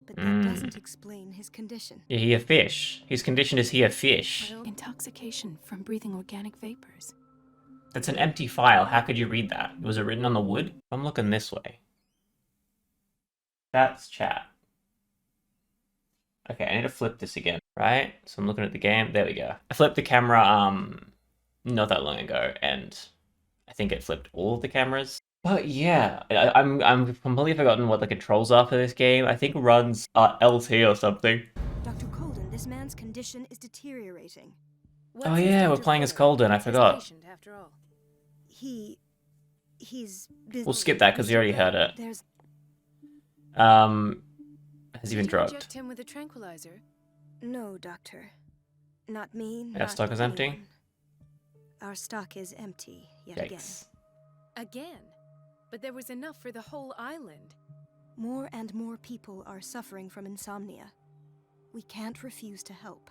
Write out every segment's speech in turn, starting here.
but that doesn't explain his condition. Is he a fish? His condition is he a fish? Intoxication from breathing organic vapors. That's an empty file. How could you read that? Was it written on the wood? I'm looking this way. That's chat. Okay, I need to flip this again, right? So I'm looking at the game. There we go. I flipped the camera not that long ago, and I think it flipped all of the cameras. But yeah, I'm completely forgotten what the controls are for this game. I think runs LT or something. Dr. Colden, this man's condition is deteriorating. Oh yeah, we're playing as Colden. I forgot. He's busy. We'll skip that because we already heard it. There's Has he been drugged? Inject him with a tranquilizer? no, Doctor. Not me. Our not stock is empty? anyone. Our stock is empty yet again. Yikes. Again? But there was enough for the whole island. More and more people are suffering from insomnia. We can't refuse to help.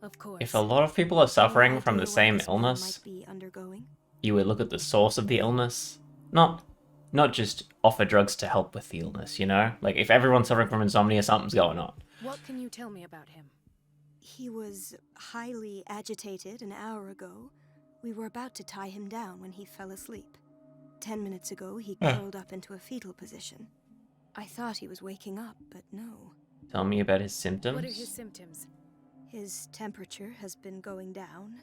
Of course. If a lot of people are suffering Any from idea the what same this man illness, might be undergoing? you would look at the source of the illness. Not just offer drugs to help with the illness, you know? Like, if everyone's suffering from insomnia, something's going on. What can you tell me about him? He was highly agitated an hour ago. We were about to tie him down when he fell asleep. 10 minutes ago, he curled up into a fetal position. I thought he was waking up, but no. Tell me about his symptoms. What are his symptoms? His temperature has been going down,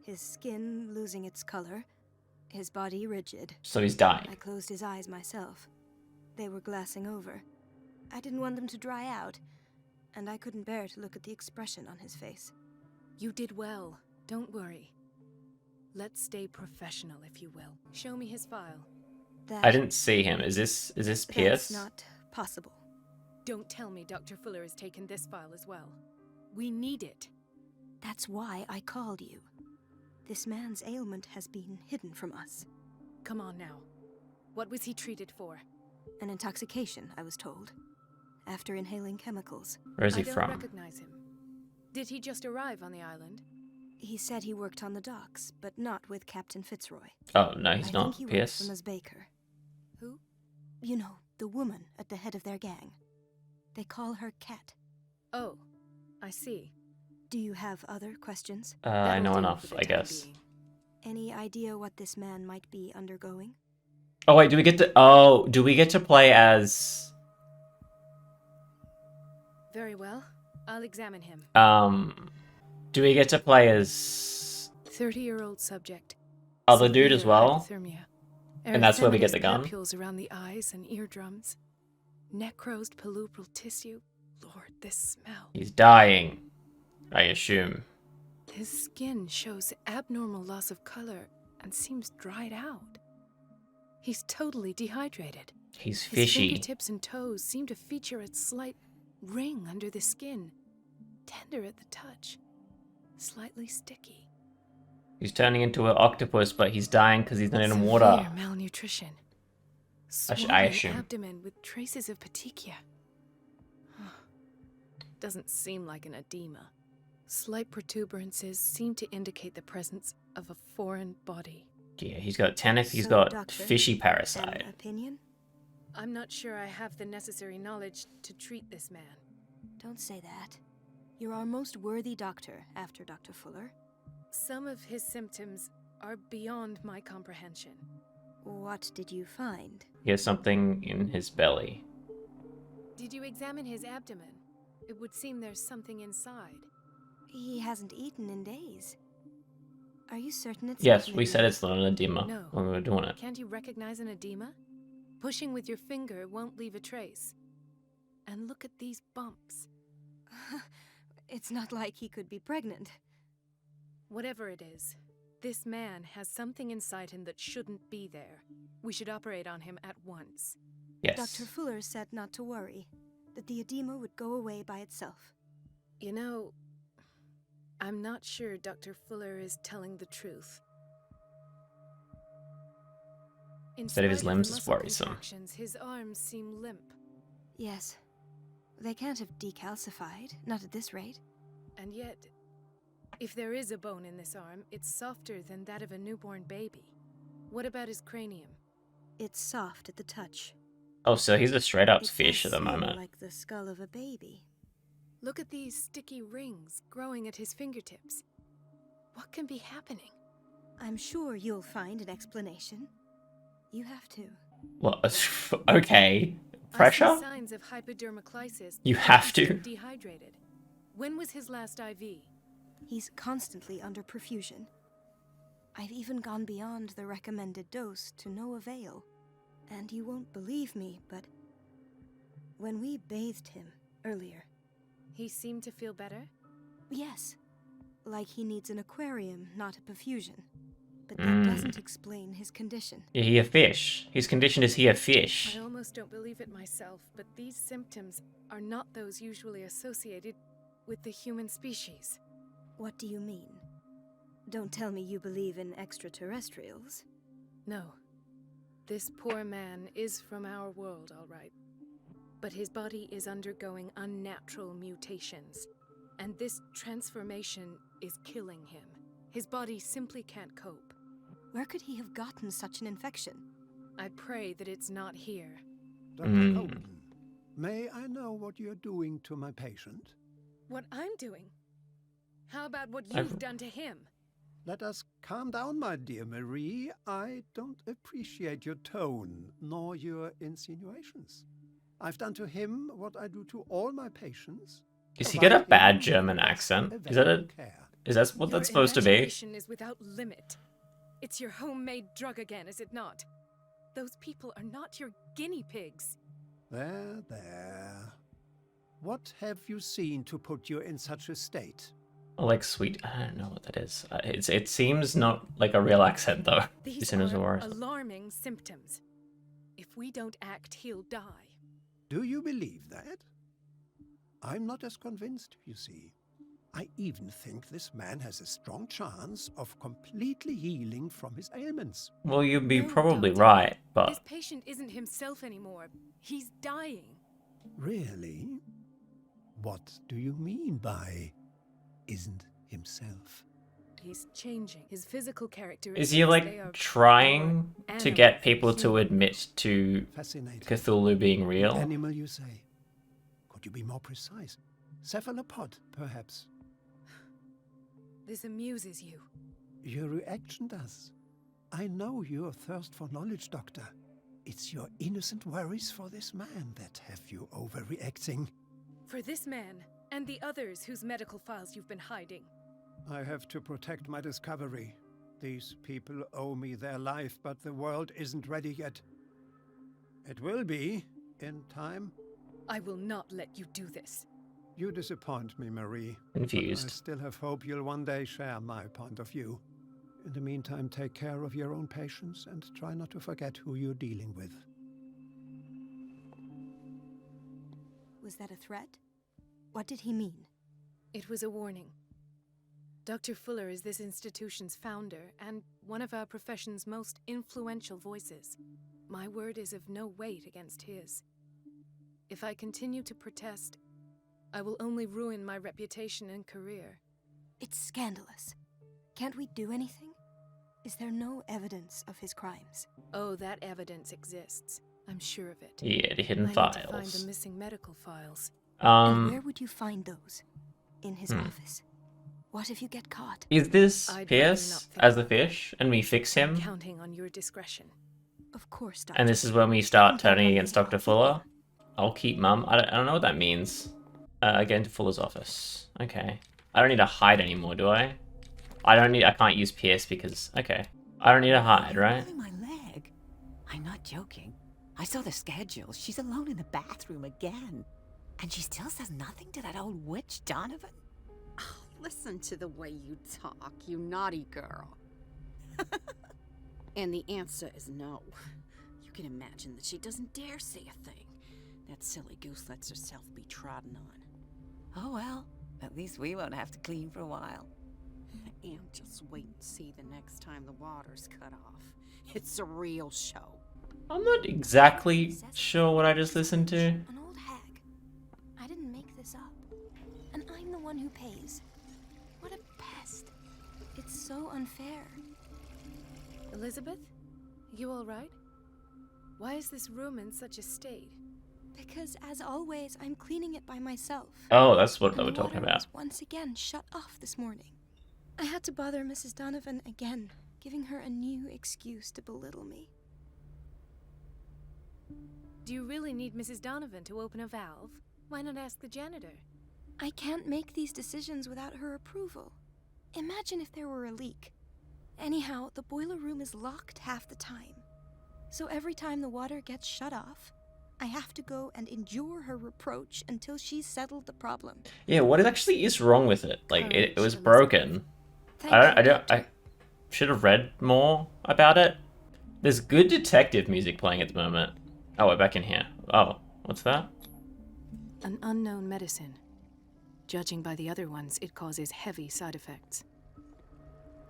his skin losing its color, his body rigid. So he's dying. I closed his eyes myself. They were glassing over. I didn't want them to dry out, and I couldn't bear to look at the expression on his face. You did well. Don't worry. Let's stay professional, if you will. Show me his file. That, I didn't see him. Is this Pierce? That's not possible. Don't tell me Dr. Fuller has taken this file as well. We need it. That's why I called you. This man's ailment has been hidden from us. Come on now. What was he treated for? An intoxication, I was told. After inhaling chemicals. Where is he I don't from? recognize him. Did he just arrive on the island? He said he worked on the docks, but not with Captain Fitzroy. Oh, no, he's I not. think he worked Pierce. for Ms. Baker. Who? You know, the woman at the head of their gang. They call her Cat. Oh, I see. Do you have other questions? I That'll know do enough, for the I time guess. being. Any idea what this man might be undergoing? Oh, wait, do we get to play as... Very well. I'll examine him. Do we get to play as 30-year-old subject. other dude as Severe well? hypothermia. And that's where we get the Erythematous gun? papules around the eyes and eardrums. Necrosed palpebral tissue. Lord, this smell. He's dying, I assume. His skin shows abnormal loss of color and seems dried out. He's totally dehydrated. He's His fishy. fingertips and toes seem to feature a slight ring under the skin. Tender at the touch. Slightly sticky. He's turning into an octopus, but he's dying because he's not in water. Severe malnutrition. I Swollen assume. abdomen with traces of petechia. Doesn't seem like an edema. Slight protuberances seem to indicate the presence of a foreign body. Yeah, he's got tennis, he's So, got doctor, fishy An parasite. opinion? I'm not sure I have the necessary knowledge to treat this man. Don't say that. You're our most worthy doctor after Dr. Fuller. Some of his symptoms are beyond my comprehension. What did you find? He has something in his belly. Did you examine his abdomen? It would seem there's something inside. He hasn't eaten in days. Are you certain it's Yes, not we an said it's not an edema No. when we were doing it. Can't you recognize an edema? Pushing with your finger won't leave a trace. And look at these bumps. It's not like he could be pregnant. Whatever it is, this man has something inside him that shouldn't be there. We should operate on him at once. Yes. Dr. Fuller said not to worry, that the edema would go away by itself. You know, I'm not sure Dr. Fuller is telling the truth. In Instead of his spite limbs, the it's muscle worrisome. contractions, his arms seem limp. Yes. They can't have decalcified, not at this rate. And yet, if there is a bone in this arm, it's softer than that of a newborn baby. What about his cranium? It's soft at the touch. Oh, so he's a straight up It fish does at the seem moment. like the skull of a baby. Look at these sticky rings growing at his fingertips. What can be happening? I'm sure you'll find an explanation. You have to. Well, okay. I Pressure? see signs of hypodermoclysis. You because have he's to. still dehydrated. When was his last IV? He's constantly under perfusion. I've even gone beyond the recommended dose to no avail. And you won't believe me, but when we bathed him earlier, He seemed to feel better? yes, like he needs an aquarium, not a perfusion. But that doesn't explain his condition. Yeah, he a fish. His condition is he a fish. I almost don't believe it myself, but these symptoms are not those usually associated with the human species. What do you mean? Don't tell me you believe in extraterrestrials. No. This poor man is from our world, all right. But his body is undergoing unnatural mutations. And this transformation is killing him. His body simply can't cope. Where could he have gotten such an infection? I pray that it's not here. Dr. Colton, may I know what you're doing to my patient? What I'm doing? How about what you've done to him? Let us calm down, my dear Marie. I don't appreciate your tone, nor your insinuations. I've done to him what I do to all my patients. Is he got a Provide bad him German with accent? Is available that care. is that what Your that's supposed to be? imagination is without limit. It's your homemade drug again, is it not? Those people are not your guinea pigs. There, there. What have you seen to put you in such a state? Oh, like sweet. I don't know what that is. It seems not like a real accent though. These As are worse. alarming symptoms. If we don't act, he'll die. Do you believe that? I'm not as convinced, you see. I even think this man has a strong chance of completely healing from his ailments. Well, you'd be No, probably doctor. right, This but patient isn't himself anymore. He's dying. Really? What do you mean by isn't himself? He's changing. His physical character is he like trying to get people to admit to Fascinating. Cthulhu being real? Animal, you say? Could you be more precise? Cephalopod, perhaps? This amuses you. Your reaction does. I know your thirst for knowledge, Doctor. It's your innocent worries for this man that have you overreacting. For this man, and the others whose medical files you've been hiding. I have to protect my discovery. These people owe me their life, but the world isn't ready yet. It will be, in time. I will not let you do this. You disappoint me, Marie. but Confused. I still have hope you'll one day share my point of view. In the meantime, take care of your own patients and try not to forget who you're dealing with. Was that a threat? What did he mean? It was a warning. Dr. Fuller is this institution's founder and one of our profession's most influential voices. My word is of no weight against his. If I continue to protest, I will only ruin my reputation and career. It's scandalous. Can't we do anything? Is there no evidence of his crimes? Oh, that evidence exists. I'm sure of it. Yeah, the I hidden need to find the files. missing medical files. And where would you find those? In his office. What if you get caught? Is this I'd rather Pierce not think as the about fish, and we fix him, Counting on your discretion. Of course, Doctor. and this is when we start Don't turning worry. against Dr. Fuller? I'll keep mum. I don't know what that means. Get into Fuller's office. Okay. I don't need to hide anymore, do I? I can't use Pierce because, okay. I don't need to hide, right? Pulling my leg. I'm not joking. I saw the schedule. She's alone in the bathroom again. And she still says nothing to that old witch Donovan? Oh, listen to the way you talk, you naughty girl. And the answer is no. You can imagine that she doesn't dare say a thing. That silly goose lets herself be trodden on. Oh well, at least we won't have to clean for a while. And just wait and see the next time the water's cut off. It's a real show. I'm not exactly sure what I just listened to. An old hag. I didn't make this up. And I'm the one who pays. What a pest. It's so unfair. Elizabeth? You all right? Why is this room in such a state? Because, as always, I'm cleaning it by myself. Oh, that's what And they were the talking water about. was once again shut off this morning. I had to bother Mrs. Donovan again, giving her a new excuse to belittle me. Do you really need Mrs. Donovan to open a valve? Why not ask the janitor? I can't make these decisions without her approval. Imagine if there were a leak. Anyhow, the boiler room is locked half the time. So every time the water gets shut off, I have to go and endure her reproach until she's settled the problem. Yeah, what actually is wrong with it? Like, it was Courage, broken. Thank you, I should have read more about it. There's good detective music playing at the moment. Oh, we're back in here. Oh, what's that? An unknown medicine. Judging by the other ones, it causes heavy side effects.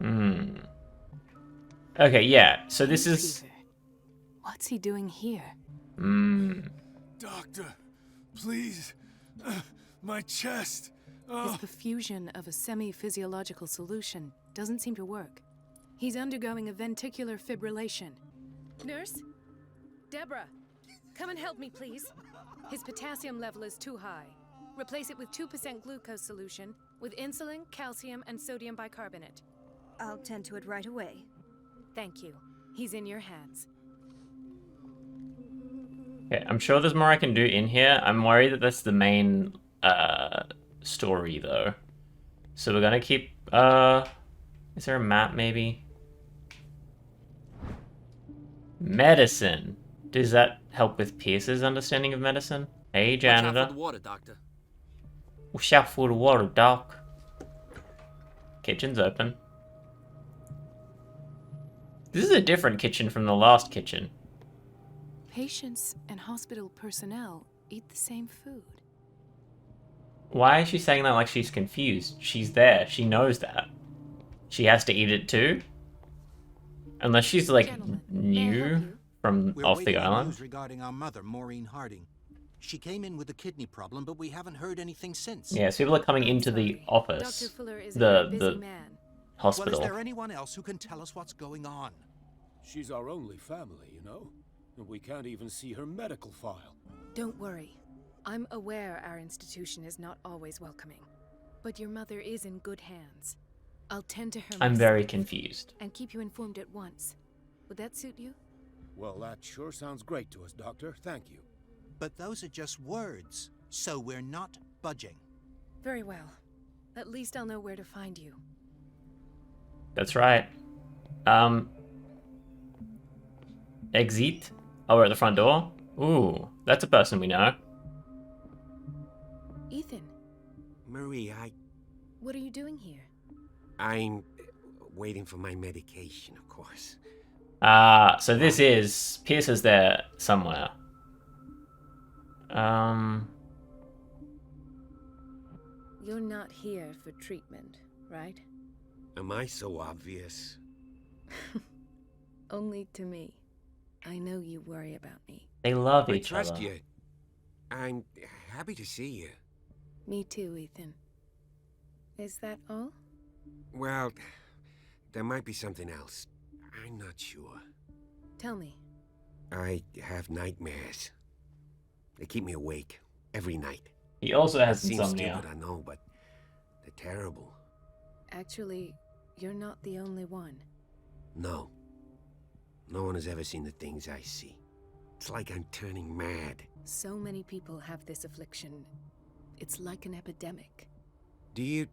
Okay, yeah. So this is. Fever. What's he doing here? Doctor, please. My chest. His perfusion of a semi-physiological solution doesn't seem to work. He's undergoing a ventricular fibrillation. Nurse? Deborah, come and help me, please. His potassium level is too high. Replace it with 2% glucose solution with insulin, calcium, and sodium bicarbonate. I'll tend to it right away. Thank you. He's in your hands. Okay, I'm sure there's more I can do in here. I'm worried that that's the main story, though. So we're gonna keep. Is there a map, maybe? Medicine. Does that help with Pierce's understanding of medicine? Hey, janitor. Watch out for the water, Doctor. Watch out for the water, doc. Kitchen's open. This is a different kitchen from the last kitchen. Patients and hospital personnel eat the same food. Why is she saying that like she's confused? She's there. She knows that. She has to eat it too? Unless she's like Gentlemen, may I help new you? from We're off the waiting on island. news regarding our mother, Maureen Harding. She came in with a kidney problem, but we haven't heard anything since. Yeah, so people are coming I'm into the sorry. office. Dr. Fuller is The- a very busy the- man. Well, is Hospital. there anyone else who can tell us what's going on? She's our only family, you know? And we can't even see her medical file. Don't worry. I'm aware our institution is not always welcoming. But your mother is in good hands. I'll tend to her I'm very myself confused. and keep you informed at once. Would that suit you? Well, that sure sounds great to us, Doctor. Thank you. But those are just words, so we're not budging. Very well. At least I'll know where to find you. That's right. Exit? Oh, we're at the front door? Ooh, that's a person we know. Ethan, Marie, what are you doing here? I'm waiting for my medication, of course. So this is... Pierce is there somewhere. You're not here for treatment, right? Am I so obvious? Only to me. I know you worry about me. They love I each trust other. you. I'm happy to see you. Me too, Ethan. Is that all? Well, there might be something else. I'm not sure. Tell me. I have nightmares. They keep me awake every night. He also has Seems insomnia. stupid, I know, but they're terrible. Actually, you're not the only one. No. No one has ever seen the things I see. It's like I'm turning mad. So many people have this affliction. It's like an epidemic. Do you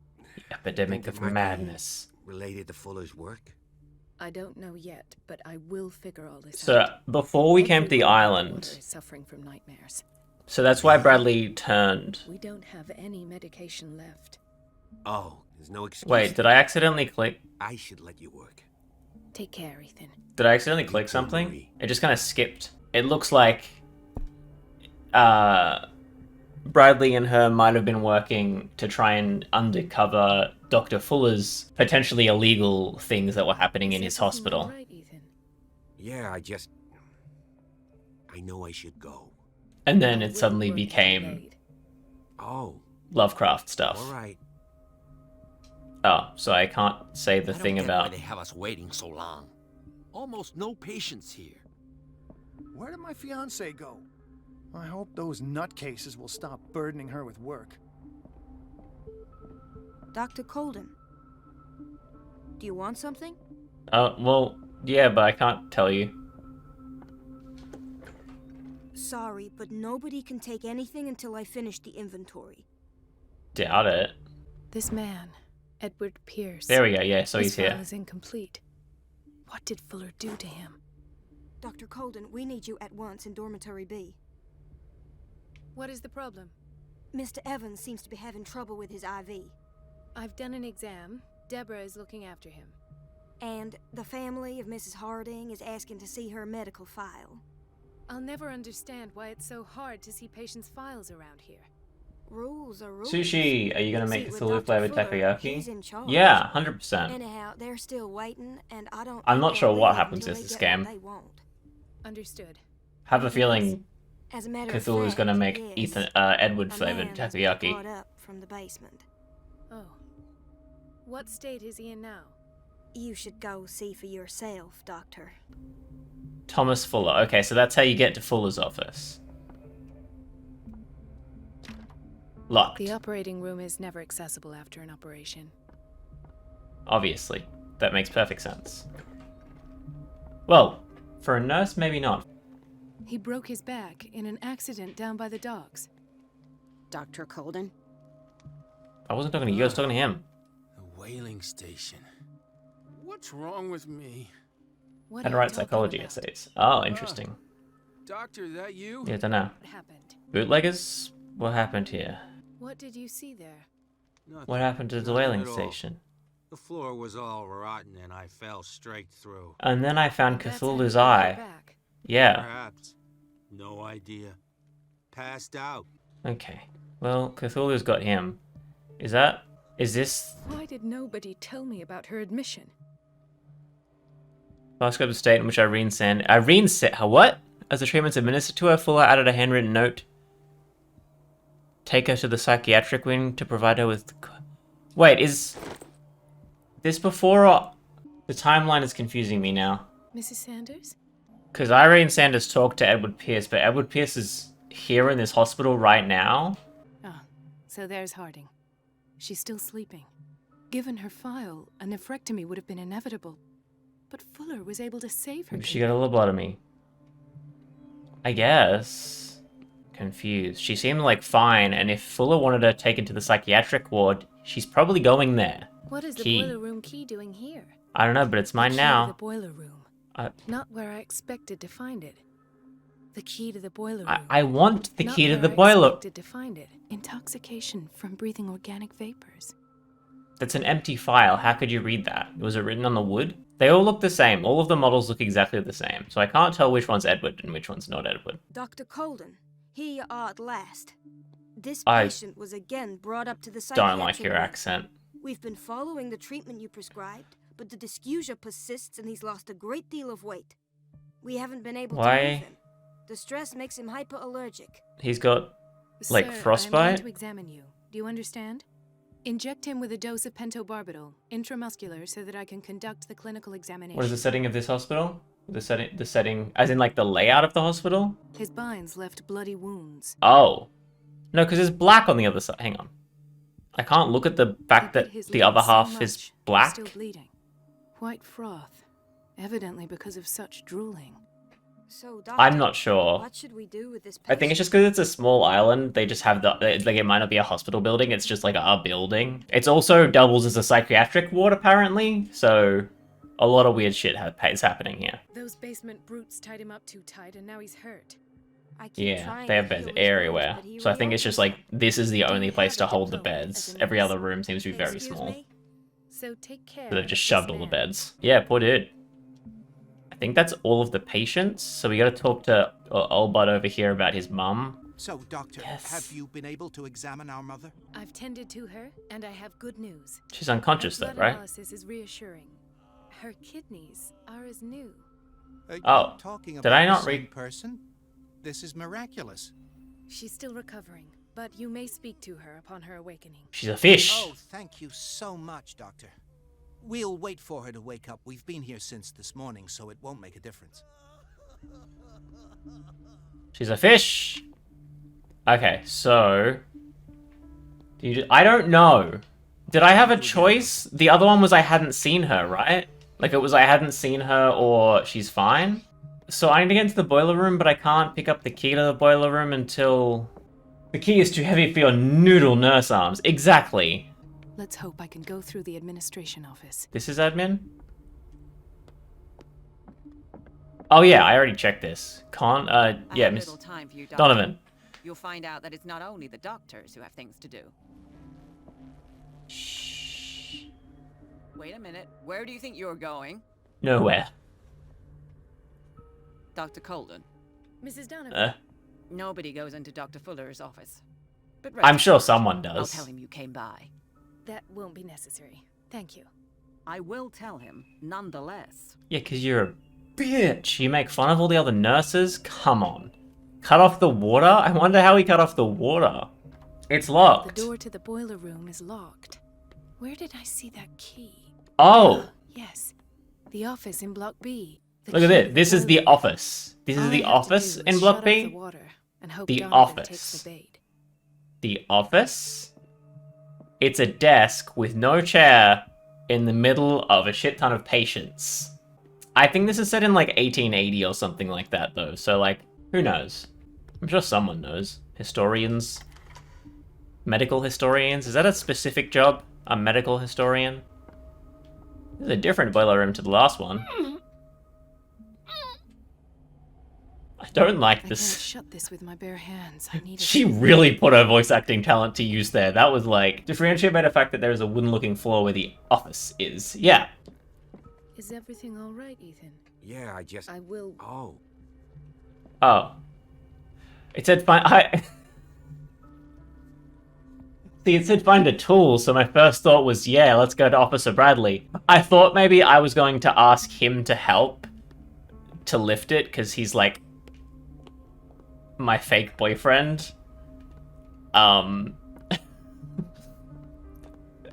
Epidemic think it of might be madness. related to Fuller's work? I don't know yet, but I will figure all this So out. before we came to the Everyone on island, Fuller is suffering from nightmares. so that's why Bradley turned. We don't have any medication left. Oh, there's no excuse. Wait, did I accidentally click? I should let you work. Take care, Ethan. Did I accidentally click Don't something? worry. It just kind of skipped. It looks like Bradley and her might have been working to try and undercover Dr. Fuller's potentially illegal things that were happening in Is his there something hospital. not right, Ethan? Yeah, I know I should go. And then Our it suddenly will work became delayed. Oh, Lovecraft stuff. all right. Oh, so I can't say the I don't thing get about... why they have us waiting so long. Almost no patients here. Where did my fiancée go? I hope those nutcases will stop burdening her with work. Dr. Colden. Do you want something? Well, yeah, but I can't tell you. Sorry, but nobody can take anything until I finish the inventory. Doubt it. This man, Edward Pierce. There we go, yeah, so he's his file here. is incomplete. What did Fuller do to him? Dr. Colden, we need you at once in Dormitory B. What is the problem? Mr. Evans seems to be having trouble with his IV. I've done an exam. Deborah is looking after him. And the family of Mrs. Harding is asking to see her medical file. I'll never understand why it's so hard to see patients' files around here. Rules are rules. Sushi, are you gonna make See, with Cthulhu Dr. flavored Fuller, takoyaki? he's in charge. Yeah, 100%. Anyhow, they're still waiting, and I don't. I'm think not they'll sure what leave happens until in they this get what game. they want. Understood. Have a feeling As a matter of Cthulhu's gonna fact, make yes. Edward A flavored man has been takoyaki. brought up from the basement. Oh. What state is he in now? You should go see for yourself, Doctor. Thomas Fuller. Okay, so that's how you get to Fuller's office. Locked. The operating room is never accessible after an operation. Obviously. That makes perfect sense. Well, for a nurse, maybe not. He broke his back in an accident down by the docks. Dr. Colden? I wasn't talking to you, I was talking to him. The whaling station. What's wrong with me? What And are you write talking psychology about? essays. Oh, interesting. Doctor, that you? Yeah, I don't know. What happened? Bootleggers? What happened here? What did you see there? Nothing. What happened to the Nothing whaling at all. station? The floor was all rotten and I fell straight through. And then I found That's how you Cthulhu's broke your eye. back. Yeah. Perhaps. No idea. Passed out. Okay. Well, Cthulhu's got him. Is this... Why did nobody tell me about her admission? Last the state in which Irene what? As the treatment's administered to her, Fuller added a handwritten note. Take her to the psychiatric wing to provide her with... Wait, is this before or... The timeline is confusing me now. Mrs. Sanders? Because Irene Sanders talked to Edward Pierce, but Edward Pierce is here in this hospital right now? Ah, so there's Harding. She's still sleeping. Given her file, a nephrectomy would have been inevitable. But Fuller was able to save her. Maybe she got a lobotomy. I guess. Confused. She seemed like fine, and if Fuller wanted her taken to the psychiatric ward, she's probably going there. What is the Key. boiler room key doing here? I don't know, but it's mine The key to now. the boiler room. Not where I expected to find it. The key to the boiler room. I want the Not key to where the I boiler. expected to find it. Intoxication from breathing organic vapors. That's an empty file. How could you read that? Was it written on the wood? They all look the same. All of the models look exactly the same. So I can't tell which one's Edward and which one's not Edward. Dr. Colden, here you are at last. This I patient was again brought up to the psychiatric Don't like your ward. accent. We've been following the treatment you prescribed, but the dysgeusia persists and he's lost a great deal of weight. We haven't been able to move him. The stress makes him hyperallergic. He's got, like, Sir, I'm frostbite? going to examine you. Do you understand? Inject him with a dose of pentobarbital, intramuscular, so that I can conduct the clinical examination. What is the setting of this hospital? The setting, as in like the layout of the hospital? His binds left bloody wounds. Oh. No, because there's black on the other side. Hang on. I can't look at the fact He that bit his the lip other so half much, is black. Still bleeding. White froth. Evidently because of such drooling. So, Doctor, I'm not sure. what should we do with this I patient? think it's just because it's a small island. They just have like it might not be a hospital building. It's just like a building. It's also doubles as a psychiatric ward apparently. So a lot of weird shit is happening here. Those basement brutes tied him up too tight and now he's hurt. I keep Yeah, trying they have to beds heal his everywhere. wounds, but he So I think it's just like this is the Don't only have place to a hold the diploma beds. as a Every nurse. other room seems to be very Excuse small. me? So take care. So they've just of shoved this all the man. beds. Yeah, poor dude. I think that's all of the patients. So we got to talk to old bud over here about his mum. So, Doctor, Yes. have you been able to examine our mother? I've tended to her, and I have good news. She's unconscious Her though, blood right? analysis is reassuring. Her kidneys are as new. Are you Oh, talking did about I the not same read- person? This is miraculous. She's still recovering, but you may speak to her upon her awakening. She's a fish. Oh, thank you so much, Doctor. We'll wait for her to wake up. We've been here since this morning, so it won't make a difference. She's a fish. Okay, so... I don't know. Did I have a choice? The other one was I hadn't seen her, right? Like, it was I hadn't seen her or she's fine. So I need to get into the boiler room, but I can't pick up the key to the boiler room until... The key is too heavy for your noodle nurse arms. Exactly. Let's hope I can go through the administration office. This is admin? Oh yeah, I already checked this. Yeah, Miss Time for you, Doctor. Donovan. You'll find out that it's not only the doctors who have things to do. Shh. Wait a minute. Where do you think you're going? Nowhere. Dr. Colden. Mrs. Donovan. Nobody goes into Dr. Fuller's office. But I'm sure someone I'll does. tell him you came by. That won't be necessary. Thank you. I will tell him, nonetheless. Yeah, because you're a bitch. You make fun of all the other nurses? Come on. Cut off the water? I wonder how he cut off the water. It's locked. The door to the boiler room is locked. Where did I see that key? Oh! Yes. The office in Block B. Look at this. This is the office. This is the office in Block B? The office. The office? It's a desk with no chair in the middle of a shit ton of patients. I think this is set in like 1880 or something like that though, so like, who knows? I'm sure someone knows. Historians? Medical historians? Is that a specific job? A medical historian? This is a different boiler room to the last one. I don't like this. I can't shut this with my bare hands. I need She really put her voice acting talent to use there. That was like, differentiate by the fact that there is a wooden looking floor where the office is. Yeah. Is everything all right, Ethan? Yeah, I will. Oh. Oh. It said find... See, it said find a tool, so my first thought was, yeah, let's go to Officer Bradley. I thought maybe I was going to ask him to help to lift it, because he's like my fake boyfriend. I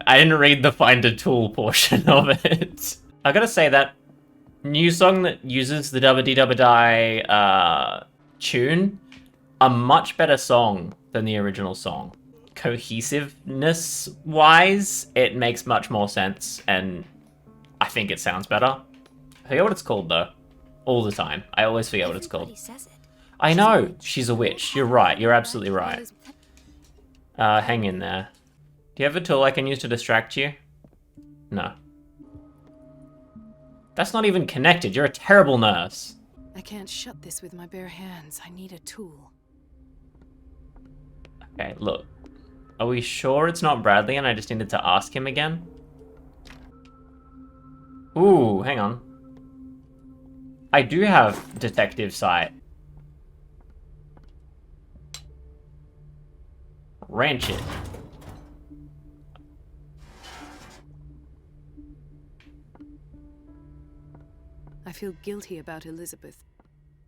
didn't read the find a tool portion of it. I gotta say that new song that uses the Dubba Dee Dubba Die tune, a much better song than the original song. Cohesiveness wise, it makes much more sense, and I think it sounds better. I forget what it's called though. All the time. I always forget what it's called. Says it. I know, she's a witch. You're right, you're absolutely right. Hang in there. Do you have a tool I can use to distract you? No. That's not even connected, you're a terrible nurse. I can't shut this with my bare hands. I need a tool. Okay, look. Are we sure it's not Bradley and I just needed to ask him again? Ooh, hang on. I do have detective sight. Wrench it. I feel guilty about Elizabeth,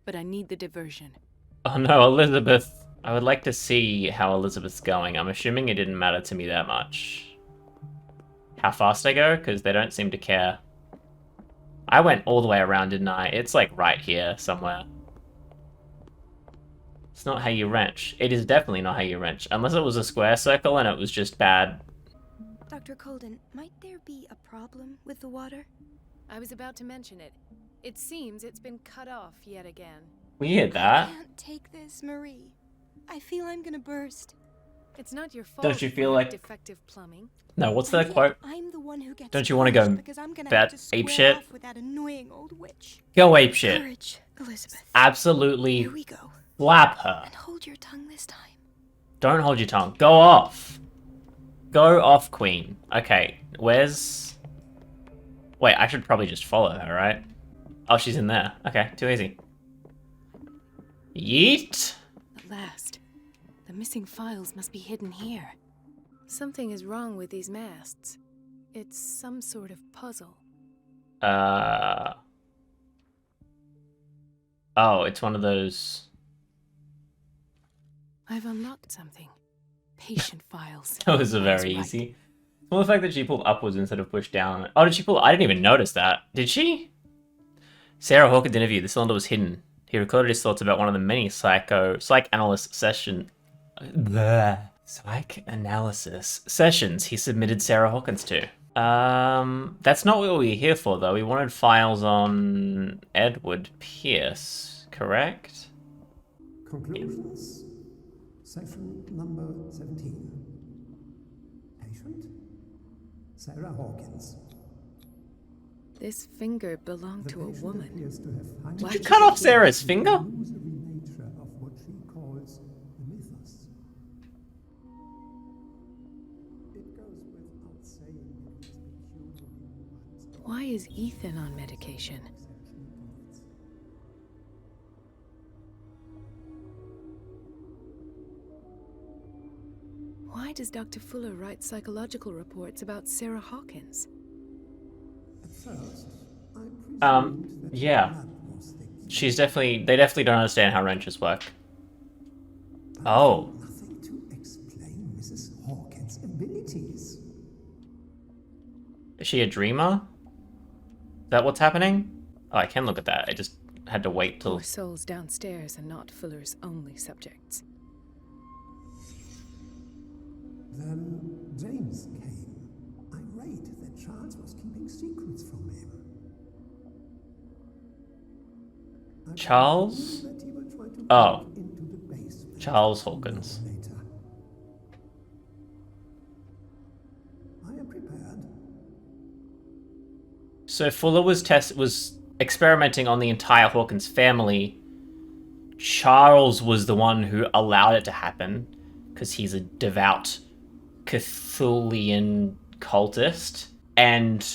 but I need the diversion. Oh no, Elizabeth. I would like to see how Elizabeth's going. I'm assuming it didn't matter to me that much. How fast I go? Because they don't seem to care. I went all the way around, didn't I? It's like right here somewhere. It's not how you wrench. It is definitely not how you wrench. Unless it was a square circle and it was just bad. Dr. Colden, might there be a problem with the water? I was about to mention it. It seems it's been cut off yet again. Weird that. I can't take this, Marie. I feel I'm gonna burst. It's not your fault. Don't you feel like defective plumbing? No, what's that quote? I'm the one who gets Don't you want to go because I'm gonna bat have to ape square shit? off with that annoying old witch. Go ape shit. Courage, Elizabeth. Absolutely. Here we go. Slap her. And hold your tongue this time. Don't hold your tongue. Go off. Go off, Queen. Okay, where's... Wait, I should probably just follow her, right? Oh, she's in there. Okay, too easy. Yeet. At last. The missing files must be hidden here. Something is wrong with these masts. It's some sort of puzzle. Oh, it's one of those... I've unlocked something. Patient files. Those are very easy. Well, the fact that she pulled upwards instead of pushed down. Oh, did she pull? I didn't even notice that. Did she? Sarah Hawkins interview. The cylinder was hidden. He recorded his thoughts about one of the many psychoanalysis sessions he submitted Sarah Hawkins to. That's not what we were here for, though. We wanted files on Edward Pierce, correct? Conclusions. Session number 17. Patient? Sarah Hawkins. This finger belonged to a woman. Did you cut off Sarah's finger? Why is Ethan on medication? Why does Dr. Fuller write psychological reports about Sarah Hawkins? Yeah. They definitely don't understand how wrenches work. Oh. Nothing to explain Mrs. Hawkins' abilities. Is she a dreamer? Is that what's happening? Oh, I can look at that. I just had to wait till... Poor souls downstairs are not Fuller's only subjects. Then James came, irate that Charles was keeping secrets from him. Charles? Oh. Charles Hawkins. I am prepared. So Fuller was experimenting on the entire Hawkins family. Charles was the one who allowed it to happen because he's a devout Cthulian cultist, and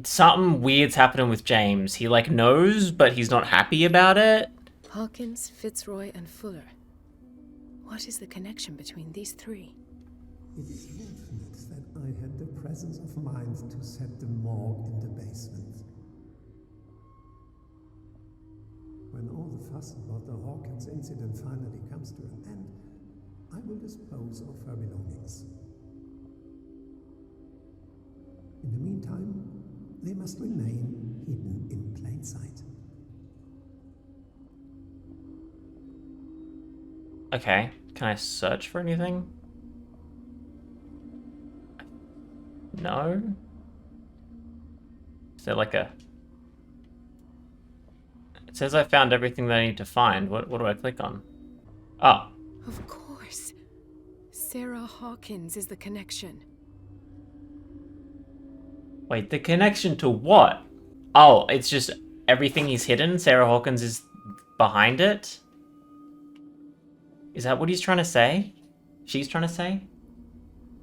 something weird's happening with James. He like knows, but he's not happy about it. Hawkins, Fitzroy, and Fuller. What is the connection between these three? It is fortunate that I had the presence of mind to set the morgue in the basement. When all the fuss about the Hawkins incident finally comes to an end, I will dispose of her belongings. In the meantime, they must remain hidden in plain sight. Okay, can I search for anything? No? Is there like a... It says I found everything that I need to find. What do I click on? Oh. Of course. Sarah Hawkins is the connection. Wait, the connection to what? Oh, it's just everything he's hidden. Sarah Hawkins is behind it? Is that what he's trying to say? She's trying to say?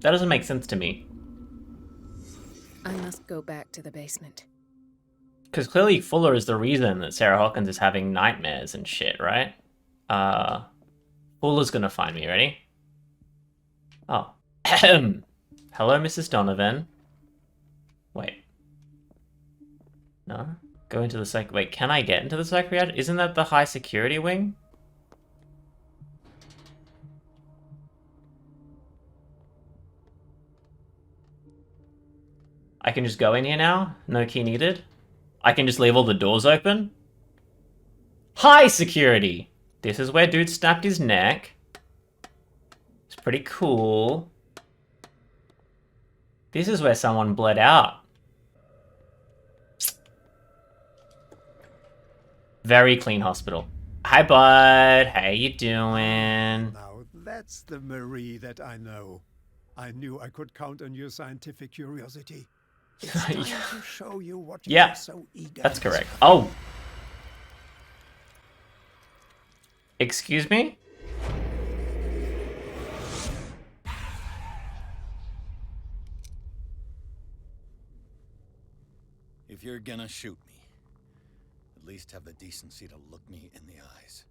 That doesn't make sense to me. I must go back to the basement. Because clearly Fuller is the reason that Sarah Hawkins is having nightmares and shit, right? Fuller's gonna find me, ready? Oh. Hello, Mrs. Donovan. Wait. No? Go into the wait, can I get into the psychiatric? Isn't that the high security wing? I can just go in here now? No key needed? I can just leave all the doors open? High security! This is where dude snapped his neck. It's pretty cool. This is where someone bled out. Very clean hospital. Hi, bud. How you doing? Now, that's the Marie that I know. I knew I could count on your scientific curiosity. It's time to show you what you are so eager. That's correct. Oh. Excuse me? If you're gonna shoot me, at least have the decency to look me in the eyes.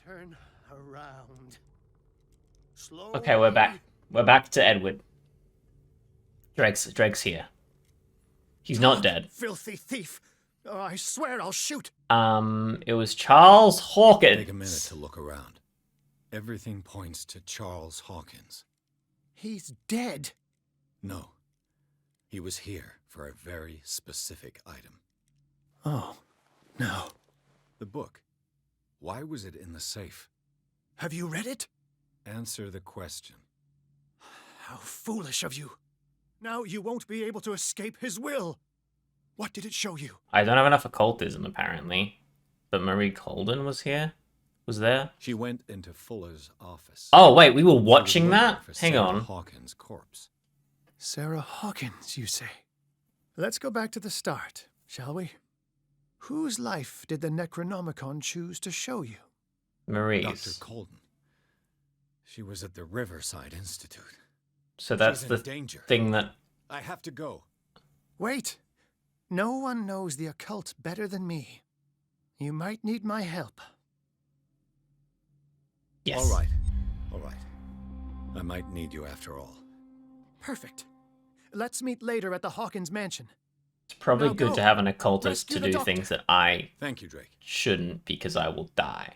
Turn around. Slowly. Okay, we're back. We're back to Edward. Drake's here. He's not dead. Filthy thief! Oh, I swear I'll shoot. It was Charles Hawkins. Take a minute to look around. Everything points to Charles Hawkins. He's dead. No. He was here for a very specific item. Oh, no. The book. Why was it in the safe? Have you read it? Answer the question. How foolish of you. Now you won't be able to escape his will. What did it show you? I don't have enough occultism, apparently. But Marie Colden was here? Was there? She went into Fuller's office. Oh, wait, we were She was watching looking that? for Hang Sarah on. Hawkins' corpse. Sarah Hawkins, you say? Let's go back to the start, shall we? Whose life did the Necronomicon choose to show you? Marie's. Dr. Colden. She was at the Riverside Institute. So that's She's the in danger. thing that... I have to go. Wait. No one knows the occult better than me. You might need my help. Yes. All right. All right. I might need you after all. Perfect. Let's meet later at the Hawkins mansion. It's probably Now good go. to have an occultist Rescue to the do doctor. things that I Thank you, Drake. shouldn't because I will die.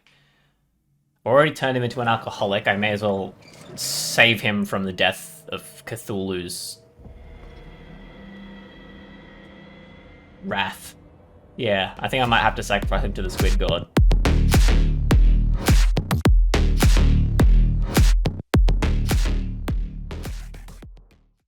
Already turned him into an alcoholic. I may as well save him from the death of Cthulhu's wrath. Yeah, I think I might have to sacrifice him to the squid god.